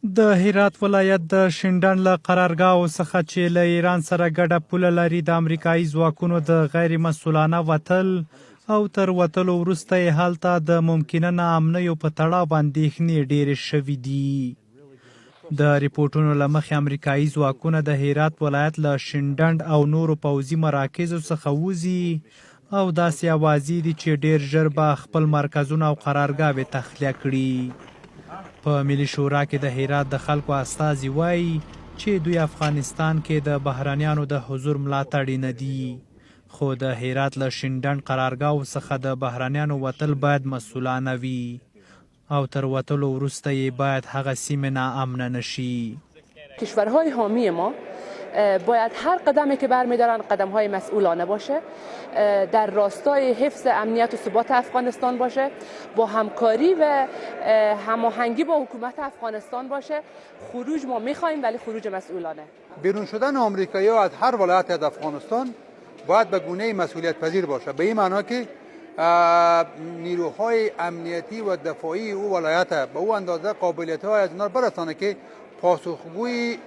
د هرات ولایت د شینډنډ له قرارګاهو څخه چې له ایران سره ګډه پوله لري د امریکایي ځواکونو د غیر مسؤلانه وتل او تر وتلو وروسته یې هلته د ممکنه ناامنیو په تړاو اندېښنې ډېرې شوي دي. د ریپورټونو له مخې امریکایي ځواکونه د هرات ولایت له شینډنډ او نورو پوځي مراکزو څخه وځي او داسې اوازې دي چې ډېر ژر به خپل مرکزونه او قرارګاوې تخلیه کړي. په ملي شورا کې د هرات د خلکو استازي وایي چې دوی افغانستان کې د بهرنیانو د حضور ملاتړي نه دي، خو د هرات له شینډنډ قرارګاهو څخه د بهرنیانو وتل باید مسؤلانه وي او تر وتلو وروسته یې باید هغه سیمې ناامنه نشي. کشورهای حامی ما باید هر قدمی که برمیدارن قدم‌های مسئولانه باشه، در راستای حفظ امنیت و ثبات افغانستان باشه، با همکاری و هماهنگی با حکومت افغانستان باشه. خروج ما می‌خوایم ولی خروج مسئولانه. بیرون شدن آمریکایی‌ها از هر ولایت از افغانستان باید به گونه مسئولیت پذیر باشه، به این معنا که نیروهای امنیتی و دفاعی او ولایت به او اندازه قابلیت‌های از اینا برسانه که پاسخگوی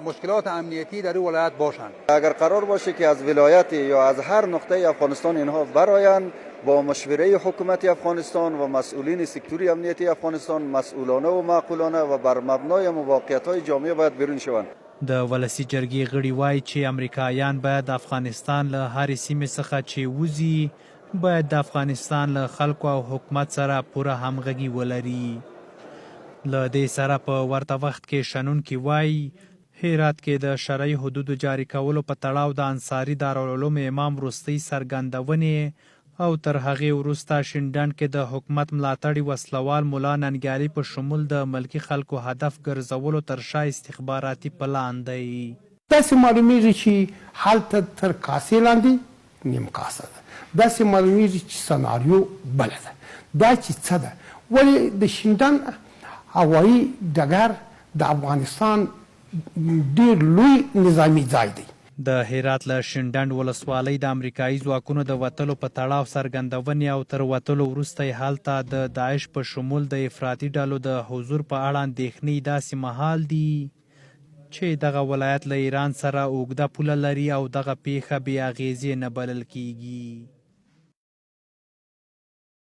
مشکلات امنیتی در این ولایت باشند. اگر قرار باشه که از ولایت یا از هر نقطه افغانستان اینها برآیند، با مشوره حکومت افغانستان و مسئولین سکتوری امنیتی افغانستان مسئولانه و معقولانه و بر مبنای موافقت‌های جامعه باید بیرون شوند. د ولسی جرګې غړي وایي چې امریکایان باید د افغانستان له هرې سیمې څخه چې وځي باید د افغانستان له خلکو او حکومت سره پوره همغږي ولري. له دې سره په ورته وخت کې شنونکي وایي هرات کې د شرعي حدودو جاري کولو په تړاو د انصاري دارالعلوم امام وروستۍ څرګندونې او تر هغې وروسته شینډنډ کې د حکومت ملاتړي وسلوال ملا ننګیالي په شمول د ملکي خلکو هدف ګرځولو تر شا استخباراتي پلان دی. داسې معلومیږي چې هلته تر کاسې لاندې نیم کاسه ده، داسې معلومیږي چې سناریو بله ده. دا چې څه ده؟ ولې د شینډنډ هوایي ډګر د افغانستان ډېر لوی نظامي ځای دی. د هرات له شینډنډ ولسوالۍ د امریکایي ځواکونو د وتلو په تړاو څرګندونې او تر وتلو وروسته یې هلته د داعش په شمول د افراطي ډلو د حضور په اړه اندېښنې داسې مهال دي چې دغه ولایت له ایران سره اوږده پوله لري او دغه پیښه بې اغېزې نه بلل کیږي.